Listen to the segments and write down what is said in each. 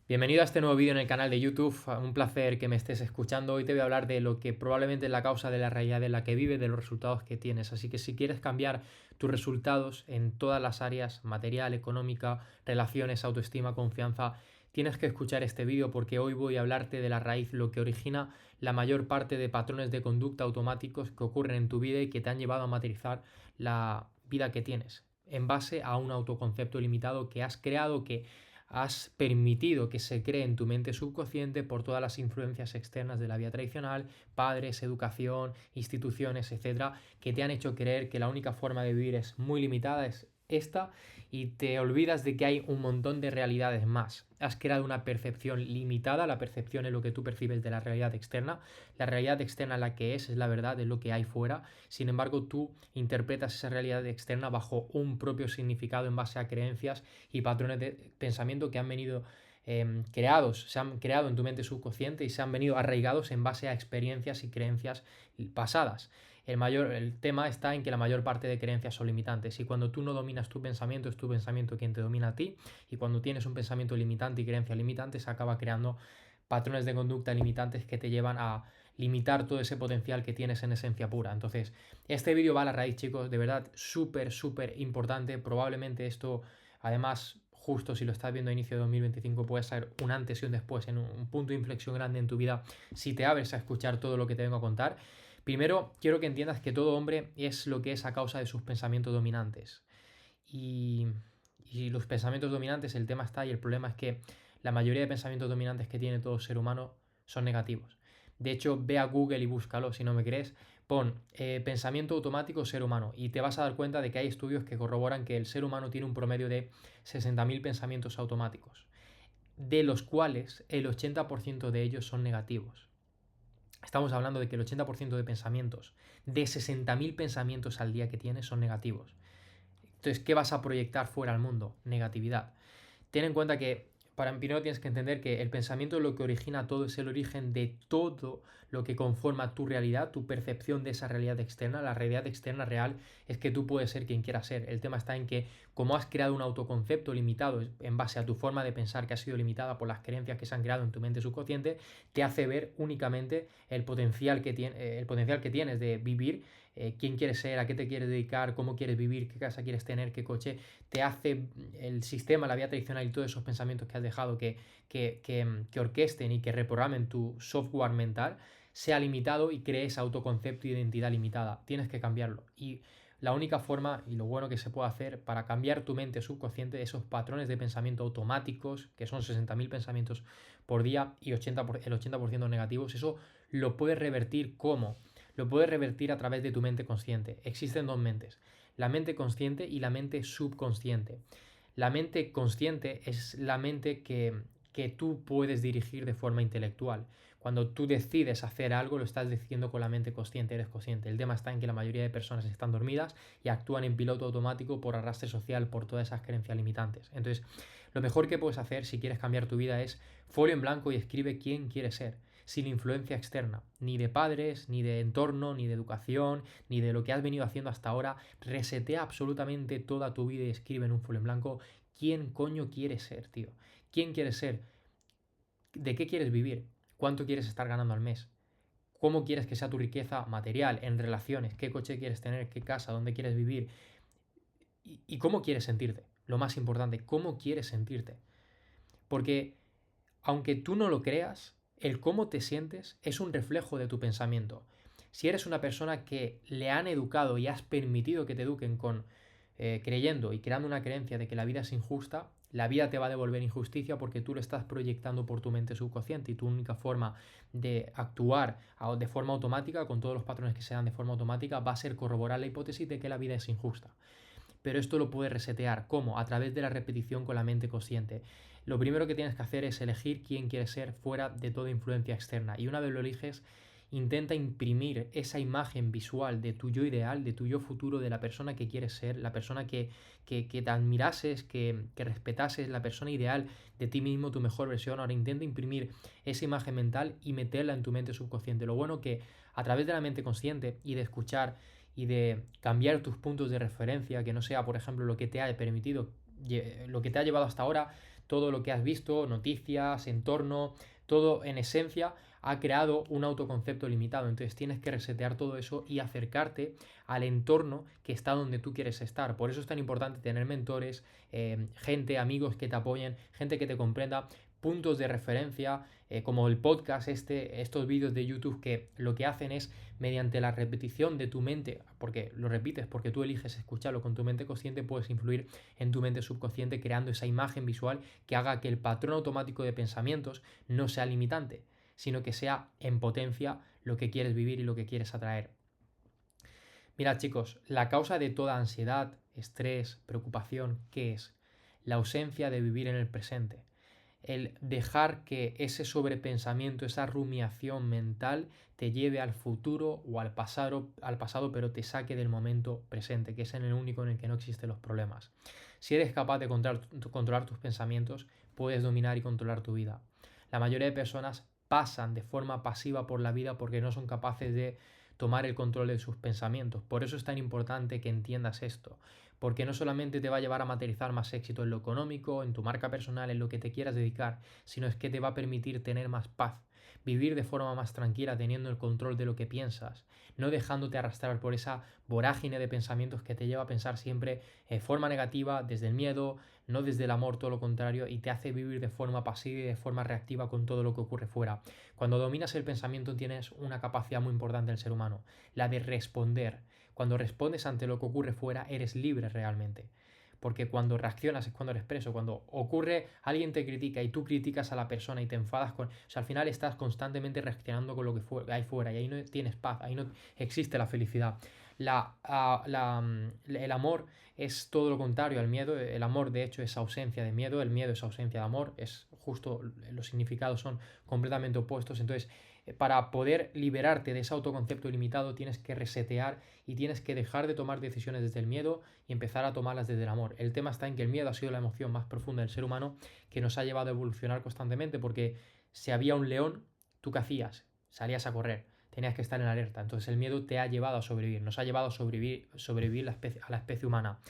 Bienvenido a este nuevo vídeo en el canal de YouTube. Un placer que me estés escuchando. Hoy te voy a hablar de lo que probablemente es la causa de la realidad en la que vives, de los resultados que tienes. Así que si quieres cambiar tus resultados en todas las áreas, material, económica, relaciones, autoestima, confianza, tienes que escuchar este vídeo porque hoy voy a hablarte de la raíz, lo que origina la mayor parte de patrones de conducta automáticos que ocurren en tu vida y que te han llevado a materializar la vida que tienes en base a un autoconcepto limitado que has creado, que has permitido que se cree en tu mente subconsciente por todas las influencias externas de la vida tradicional, padres, educación, instituciones, etcétera, que te han hecho creer que la única forma de vivir es muy limitada, es esta, y te olvidas de que hay un montón de realidades más. Has creado una percepción limitada, la percepción es lo que tú percibes de la realidad externa la que es la verdad, es lo que hay fuera, sin embargo tú interpretas esa realidad externa bajo un propio significado en base a creencias y patrones de pensamiento que han venido creados, se han creado en tu mente subconsciente y se han venido arraigados en base a experiencias y creencias pasadas. El tema está en que la mayor parte de creencias son limitantes y cuando tú no dominas tu pensamiento es tu pensamiento quien te domina a ti, y cuando tienes un pensamiento limitante y creencias limitantes se acaba creando patrones de conducta limitantes que te llevan a limitar todo ese potencial que tienes en esencia pura. Entonces, este vídeo va a la raíz, chicos, de verdad, súper importante. Probablemente esto, además, justo si lo estás viendo a inicio de 2025, puede ser un antes y un después, en un punto de inflexión grande en tu vida, si te abres a escuchar todo lo que te vengo a contar. Primero, quiero que entiendas que todo hombre es lo que es a causa de sus pensamientos dominantes. Y, y los pensamientos dominantes, el tema está y el problema es que la mayoría de pensamientos dominantes que tiene todo ser humano son negativos. De hecho, ve a Google y búscalo si no me crees. Pon pensamiento automático ser humano y te vas a dar cuenta de que hay estudios que corroboran que el ser humano tiene un promedio de 60.000 pensamientos automáticos, de los cuales el 80% de ellos son negativos. Estamos hablando de que el 80% de pensamientos, de 60.000 pensamientos al día que tienes, son negativos. Entonces, ¿qué vas a proyectar fuera al mundo? Negatividad. Ten en cuenta que primero tienes que entender que el pensamiento es lo que origina todo, es el origen de todo lo que conforma tu realidad, tu percepción de esa realidad externa. La realidad externa real es que tú puedes ser quien quieras ser. El tema está en que como has creado un autoconcepto limitado en base a tu forma de pensar que ha sido limitada por las creencias que se han creado en tu mente subconsciente, te hace ver únicamente el potencial que tienes de vivir, quién quieres ser, a qué te quieres dedicar, cómo quieres vivir, qué casa quieres tener, qué coche. Te hace el sistema, la vía tradicional y todos esos pensamientos que has dejado que orquesten y que reprogramen tu software mental sea limitado y crees autoconcepto e identidad limitada. Tienes que cambiarlo. Y la única forma y lo bueno que se puede hacer para cambiar tu mente subconsciente, esos patrones de pensamiento automáticos, que son 60.000 pensamientos por día y el 80% negativos, eso lo puedes revertir. ¿Cómo? Lo puedes revertir a través de tu mente consciente. Existen dos mentes, la mente consciente y la mente subconsciente. La mente consciente es la mente que tú puedes dirigir de forma intelectual. Cuando tú decides hacer algo, lo estás decidiendo con la mente consciente, eres consciente. El tema está en que la mayoría de personas están dormidas y actúan en piloto automático por arrastre social, por todas esas creencias limitantes. Entonces, lo mejor que puedes hacer si quieres cambiar tu vida es folio en blanco y escribe quién quieres ser, sin influencia externa, ni de padres, ni de entorno, ni de educación, ni de lo que has venido haciendo hasta ahora. Resetea absolutamente toda tu vida y escribe en un folio en blanco quién coño quieres ser, tío. ¿Quién quieres ser? ¿De qué quieres vivir? ¿Cuánto quieres estar ganando al mes? ¿Cómo quieres que sea tu riqueza material, en relaciones? ¿Qué coche quieres tener? ¿Qué casa? ¿Dónde quieres vivir? ¿Y cómo quieres sentirte? Lo más importante, ¿cómo quieres sentirte? Porque aunque tú no lo creas, el cómo te sientes es un reflejo de tu pensamiento. Si eres una persona que le han educado y has permitido que te eduquen creyendo y creando una creencia de que la vida es injusta, la vida te va a devolver injusticia porque tú lo estás proyectando por tu mente subconsciente y tu única forma de actuar de forma automática, con todos los patrones que se dan de forma automática, va a ser corroborar la hipótesis de que la vida es injusta. Pero esto lo puedes resetear. ¿Cómo? A través de la repetición con la mente consciente. Lo primero que tienes que hacer es elegir quién quieres ser fuera de toda influencia externa. Y una vez lo eliges, intenta imprimir esa imagen visual de tu yo ideal, de tu yo futuro, de la persona que quieres ser, la persona que te admirases, que respetases, la persona ideal de ti mismo, tu mejor versión. Ahora intenta imprimir esa imagen mental y meterla en tu mente subconsciente. Lo bueno que a través de la mente consciente y de escuchar y de cambiar tus puntos de referencia, que no sea, por ejemplo, lo que te ha permitido, lo que te ha llevado hasta ahora, todo lo que has visto, noticias, entorno, todo en esencia ha creado un autoconcepto limitado. Entonces tienes que resetear todo eso y acercarte al entorno que está donde tú quieres estar. Por eso es tan importante tener mentores, gente, amigos que te apoyen, gente que te comprenda, puntos de referencia, como el podcast, estos vídeos de YouTube que lo que hacen es, mediante la repetición de tu mente, porque lo repites, porque tú eliges escucharlo con tu mente consciente, puedes influir en tu mente subconsciente creando esa imagen visual que haga que el patrón automático de pensamientos no sea limitante, sino que sea en potencia lo que quieres vivir y lo que quieres atraer. Mirad, chicos, la causa de toda ansiedad, estrés, preocupación, ¿qué es? La ausencia de vivir en el presente. El dejar que ese sobrepensamiento, esa rumiación mental te lleve al futuro o al pasado, pero te saque del momento presente, que es en el único en el que no existen los problemas. Si eres capaz de controlar tus pensamientos, puedes dominar y controlar tu vida. La mayoría de personas pasan de forma pasiva por la vida porque no son capaces de tomar el control de sus pensamientos. Por eso es tan importante que entiendas esto, porque no solamente te va a llevar a materializar más éxito en lo económico, en tu marca personal, en lo que te quieras dedicar, sino es que te va a permitir tener más paz, vivir de forma más tranquila teniendo el control de lo que piensas, no dejándote arrastrar por esa vorágine de pensamientos que te lleva a pensar siempre de forma negativa, desde el miedo, no desde el amor, todo lo contrario, y te hace vivir de forma pasiva y de forma reactiva con todo lo que ocurre fuera. Cuando dominas el pensamiento tienes una capacidad muy importante del ser humano, la de responder. Cuando respondes ante lo que ocurre fuera, eres libre realmente. Porque cuando reaccionas es cuando eres preso. Cuando ocurre, alguien te critica y tú criticas a la persona y te enfadas con... O sea, al final estás constantemente reaccionando con lo que hay fuera y ahí no tienes paz, ahí no existe la felicidad. El amor es todo lo contrario al miedo. El amor, de hecho, es ausencia de miedo. El miedo es ausencia de amor. Es justo, los significados son completamente opuestos. Entonces, para poder liberarte de ese autoconcepto limitado, tienes que resetear y tienes que dejar de tomar decisiones desde el miedo y empezar a tomarlas desde el amor. El tema está en que el miedo ha sido la emoción más profunda del ser humano que nos ha llevado a evolucionar constantemente, porque si había un león, ¿tú qué hacías? Salías a correr, tenías que estar en alerta. Entonces el miedo te ha llevado a sobrevivir, nos ha llevado a sobrevivir a la especie humana.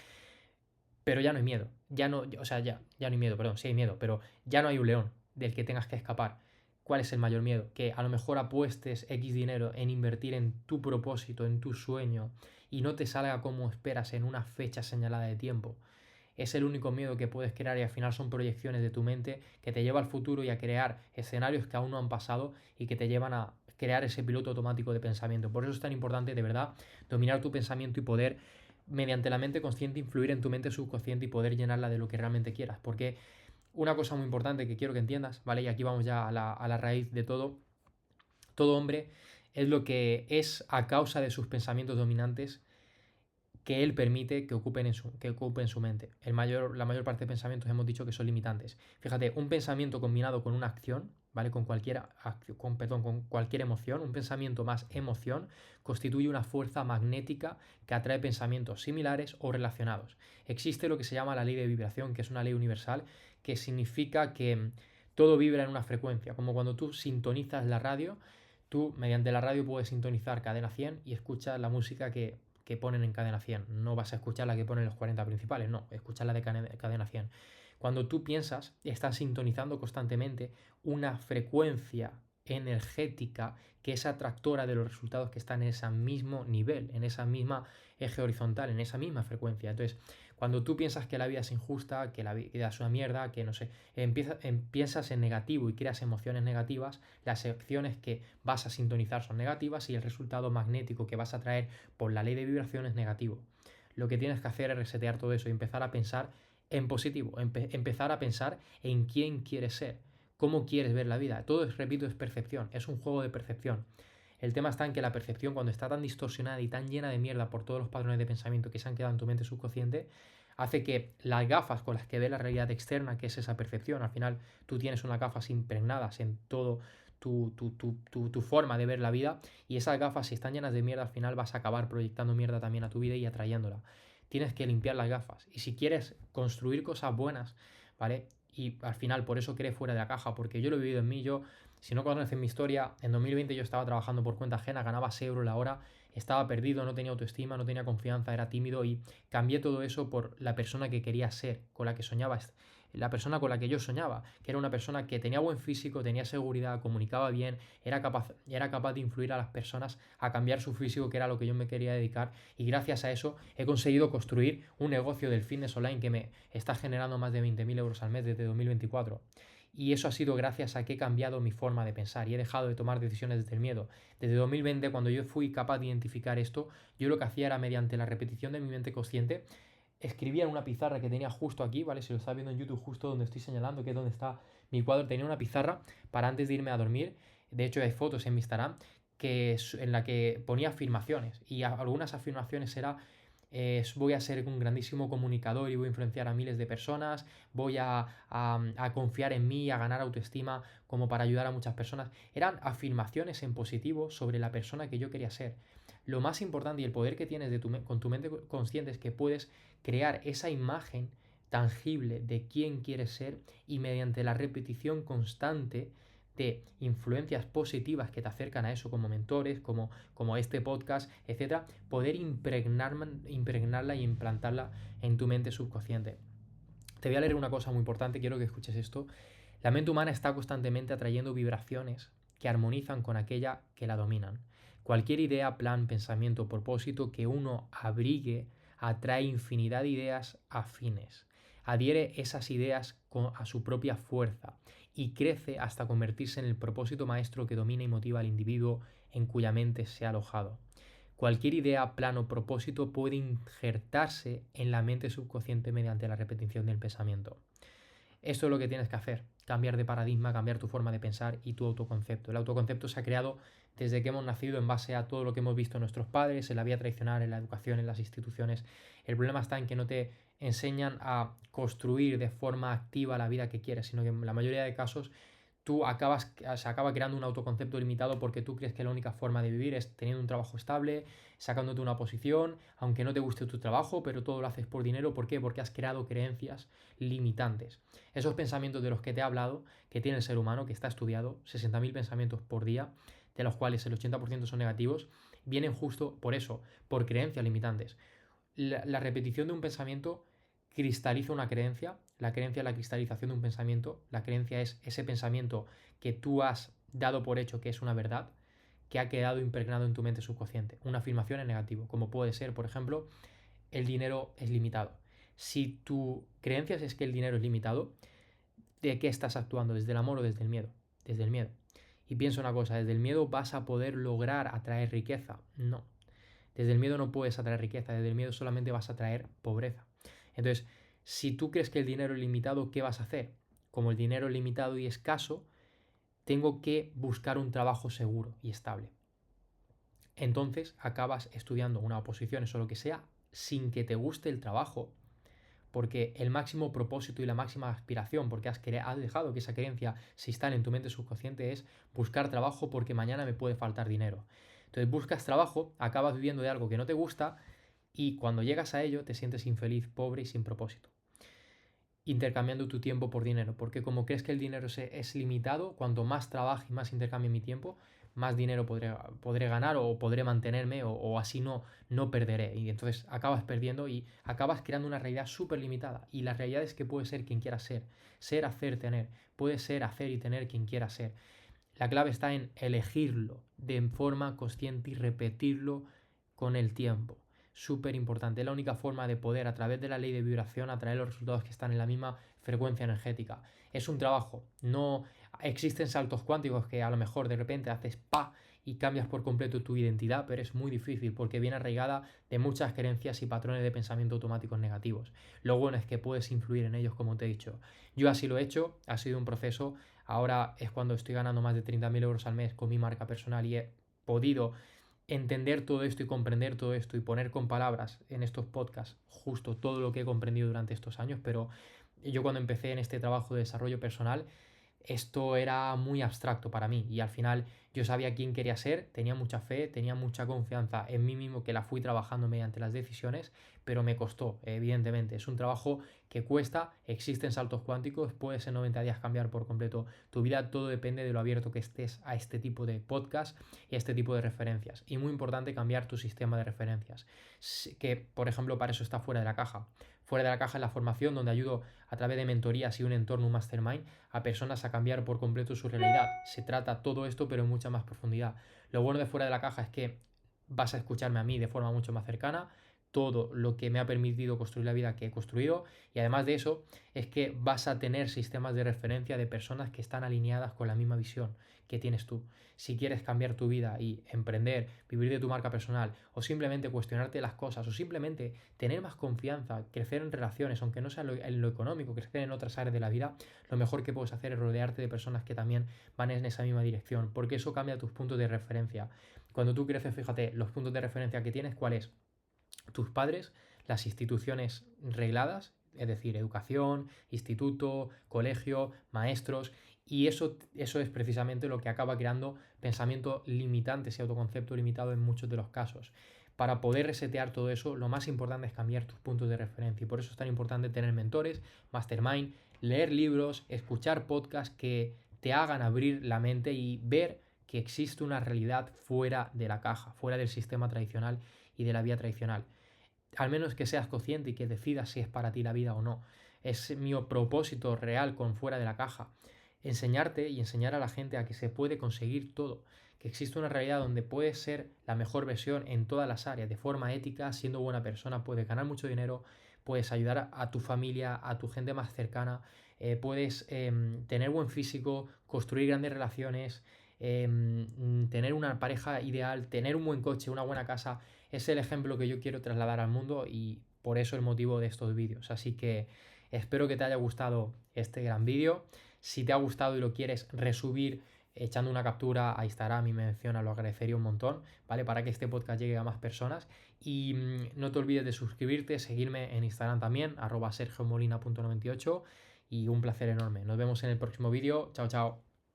Pero ya no hay miedo, ya no, o sea, ya no hay miedo, perdón, sí hay miedo, pero ya no hay un león del que tengas que escapar. ¿Cuál es el mayor miedo? Que a lo mejor apuestes X dinero en invertir en tu propósito, en tu sueño, y no te salga como esperas en una fecha señalada de tiempo. Es el único miedo que puedes crear y al final son proyecciones de tu mente que te lleva al futuro y a crear escenarios que aún no han pasado y que te llevan a crear ese piloto automático de pensamiento. Por eso es tan importante, de verdad, dominar tu pensamiento y poder, mediante la mente consciente, influir en tu mente subconsciente y poder llenarla de lo que realmente quieras. Porque una cosa muy importante que quiero que entiendas, ¿vale? Y aquí vamos ya a la raíz de todo. Todo hombre es lo que es a causa de sus pensamientos dominantes que él permite que ocupen su mente. La mayor parte de pensamientos hemos dicho que son limitantes. Fíjate, un pensamiento combinado con una acción, ¿vale? Con cualquier emoción, un pensamiento más emoción, constituye una fuerza magnética que atrae pensamientos similares o relacionados. Existe lo que se llama la ley de vibración, que es una ley universal, que significa que todo vibra en una frecuencia, como cuando tú sintonizas la radio. Tú, mediante la radio, puedes sintonizar cadena 100 y escuchas la música que ponen en cadena 100. No vas a escuchar la que ponen los 40 principales, no, escuchar la de cadena 100. Cuando tú piensas, estás sintonizando constantemente una frecuencia energética que es atractora de los resultados que están en ese mismo nivel, en esa misma eje horizontal, en esa misma frecuencia. Entonces, cuando tú piensas que la vida es injusta, que la vida es una mierda, que no sé, piensas en negativo y creas emociones negativas, las acciones que vas a sintonizar son negativas y el resultado magnético que vas a traer por la ley de vibración es negativo. Lo que tienes que hacer es resetear todo eso y empezar a pensar en positivo, empezar a pensar en quién quieres ser, cómo quieres ver la vida. Todo, repito, es percepción, es un juego de percepción. El tema está en que la percepción, cuando está tan distorsionada y tan llena de mierda por todos los patrones de pensamiento que se han quedado en tu mente subconsciente, hace que las gafas con las que ves la realidad externa, que es esa percepción, al final tú tienes unas gafas impregnadas en todo tu forma de ver la vida, y esas gafas, si están llenas de mierda, al final vas a acabar proyectando mierda también a tu vida y atrayéndola. Tienes que limpiar las gafas. Y si quieres construir cosas buenas, ¿vale? Y al final por eso crees fuera de la caja, porque yo lo he vivido en mí. Si no conoces mi historia, en 2020 yo estaba trabajando por cuenta ajena, ganaba 6 euros la hora, estaba perdido, no tenía autoestima, no tenía confianza, era tímido, y cambié todo eso por la persona que quería ser, con la que soñaba la persona con la que yo soñaba, que era una persona que tenía buen físico, tenía seguridad, comunicaba bien, era capaz de influir a las personas a cambiar su físico, que era lo que yo me quería dedicar, y gracias a eso he conseguido construir un negocio del fitness online que me está generando más de 20.000 euros al mes desde 2024. Y eso ha sido gracias a que he cambiado mi forma de pensar y he dejado de tomar decisiones desde el miedo. Desde 2020, cuando yo fui capaz de identificar esto, yo lo que hacía era, mediante la repetición de mi mente consciente, escribía en una pizarra que tenía justo aquí, ¿vale? Si lo estás viendo en YouTube, justo donde estoy señalando, que es donde está mi cuadro, tenía una pizarra para antes de irme a dormir. De hecho, hay fotos en mi Instagram en la que ponía afirmaciones. Y algunas afirmaciones era voy a ser un grandísimo comunicador y voy a influenciar a miles de personas, voy a confiar en mí, a ganar autoestima como para ayudar a muchas personas. Eran afirmaciones en positivo sobre la persona que yo quería ser. Lo más importante y el poder que tienes con tu mente consciente es que puedes crear esa imagen tangible de quién quieres ser y mediante la repetición constante de influencias positivas que te acercan a eso, como mentores, como este podcast, etcétera, poder impregnarla y implantarla en tu mente subconsciente. Te voy a leer una cosa muy importante, quiero que escuches esto. La mente humana está constantemente atrayendo vibraciones que armonizan con aquella que la dominan. Cualquier idea, plan, pensamiento, propósito que uno abrigue atrae infinidad de ideas afines. Adhiere esas ideas a su propia fuerza y crece hasta convertirse en el propósito maestro que domina y motiva al individuo en cuya mente se ha alojado. Cualquier idea, plan o propósito puede injertarse en la mente subconsciente mediante la repetición del pensamiento. Esto es lo que tienes que hacer, cambiar de paradigma, cambiar tu forma de pensar y tu autoconcepto. El autoconcepto se ha creado desde que hemos nacido en base a todo lo que hemos visto en nuestros padres, en la vida tradicional, en la educación, en las instituciones. El problema está en que no te enseñan a construir de forma activa la vida que quieres, sino que en la mayoría de casos se acaba creando un autoconcepto limitado porque tú crees que la única forma de vivir es teniendo un trabajo estable, sacándote una posición, aunque no te guste tu trabajo, pero todo lo haces por dinero. ¿Por qué? Porque has creado creencias limitantes. Esos pensamientos de los que te he hablado, que tiene el ser humano, que está estudiado, 60.000 pensamientos por día, de los cuales el 80% son negativos, vienen justo por eso, por creencias limitantes. La repetición de un pensamiento cristaliza una creencia, la creencia es la cristalización de un pensamiento, la creencia es ese pensamiento que tú has dado por hecho que es una verdad, que ha quedado impregnado en tu mente subconsciente. Una afirmación es negativo, como puede ser, por ejemplo, el dinero es limitado. Si tu creencia es que el dinero es limitado, ¿de qué estás actuando? ¿Desde el amor o desde el miedo? Desde el miedo. Y piensa una cosa, desde el miedo vas a poder lograr atraer riqueza. No. Desde el miedo no puedes atraer riqueza, desde el miedo solamente vas a atraer pobreza. Entonces, si tú crees que el dinero es limitado, ¿qué vas a hacer? Como el dinero es limitado y escaso, tengo que buscar un trabajo seguro y estable. Entonces acabas estudiando una oposición o lo que sea sin que te guste el trabajo, porque el máximo propósito y la máxima aspiración, porque has dejado que esa creencia se instale en tu mente subconsciente, es buscar trabajo porque mañana me puede faltar dinero. Entonces buscas trabajo, acabas viviendo de algo que no te gusta y cuando llegas a ello te sientes infeliz, pobre y sin propósito. Intercambiando tu tiempo por dinero, porque como crees que el dinero es limitado, cuanto más trabaje y más intercambie mi tiempo, más dinero podré ganar o podré mantenerme o así no perderé. Y entonces acabas perdiendo y acabas creando una realidad súper limitada. Y la realidad es que puedes ser quien quieras ser. Ser, hacer, tener. Puedes ser, hacer y tener quien quieras ser. La clave está en elegirlo de forma consciente y repetirlo con el tiempo. Súper importante. Es la única forma de poder, a través de la ley de vibración, atraer los resultados que están en la misma frecuencia energética. Es un trabajo. No existen saltos cuánticos que a lo mejor de repente haces pa y cambias por completo tu identidad, pero es muy difícil porque viene arraigada de muchas creencias y patrones de pensamiento automáticos negativos. Lo bueno es que puedes influir en ellos, como te he dicho. Yo así lo he hecho, ha sido un proceso. Ahora es cuando estoy ganando más de 30.000 euros al mes con mi marca personal y he podido entender todo esto y comprender todo esto y poner con palabras en estos podcasts justo todo lo que he comprendido durante estos años. Pero yo cuando empecé en este trabajo de desarrollo personal, esto era muy abstracto para mí y al final yo sabía quién quería ser, tenía mucha fe, tenía mucha confianza en mí mismo, que la fui trabajando mediante las decisiones, pero me costó, evidentemente. Es un trabajo que cuesta, existen saltos cuánticos, puedes en 90 días cambiar por completo tu vida, todo depende de lo abierto que estés a este tipo de podcast y a este tipo de referencias. Y muy importante cambiar tu sistema de referencias, que por ejemplo para eso está fuera de la caja. Fuera de la caja es la formación donde ayudo a través de mentorías y un entorno, un mastermind, a personas a cambiar por completo su realidad. Se trata todo esto, pero en mucha más profundidad. Lo bueno de fuera de la caja es que vas a escucharme a mí de forma mucho más cercana, todo lo que me ha permitido construir la vida que he construido, y además de eso es que vas a tener sistemas de referencia de personas que están alineadas con la misma visión que tienes tú. Si quieres cambiar tu vida y emprender, vivir de tu marca personal, o simplemente cuestionarte las cosas, o simplemente tener más confianza, crecer en relaciones, aunque no sea en lo económico, crecer en otras áreas de la vida, lo mejor que puedes hacer es rodearte de personas que también van en esa misma dirección, porque eso cambia tus puntos de referencia. Cuando tú creces, fíjate, los puntos de referencia que tienes, ¿cuál es? Tus padres, las instituciones regladas, es decir, educación, instituto, colegio, maestros, y eso es precisamente lo que acaba creando pensamiento limitante, ese autoconcepto limitado en muchos de los casos. Para poder resetear todo eso, lo más importante es cambiar tus puntos de referencia, y por eso es tan importante tener mentores, mastermind, leer libros, escuchar podcasts que te hagan abrir la mente y ver que existe una realidad fuera de la caja, fuera del sistema tradicional y de la vía tradicional. Al menos que seas consciente y que decidas si es para ti la vida o no. Es mi propósito real con fuera de la caja. Enseñarte y enseñar a la gente a que se puede conseguir todo. Que existe una realidad donde puedes ser la mejor versión en todas las áreas, de forma ética, siendo buena persona, puedes ganar mucho dinero, puedes ayudar a tu familia, a tu gente más cercana, puedes tener buen físico, construir grandes relaciones, tener una pareja ideal, tener un buen coche, una buena casa. Es el ejemplo que yo quiero trasladar al mundo y por eso el motivo de estos vídeos. Así que espero que te haya gustado este gran vídeo. Si te ha gustado y lo quieres resubir echando una captura a Instagram y me menciona, lo agradecería un montón, ¿vale? Para que este podcast llegue a más personas. Y no te olvides de suscribirte, seguirme en Instagram también, @sergiomolina.98, y un placer enorme. Nos vemos en el próximo vídeo. Chao, chao.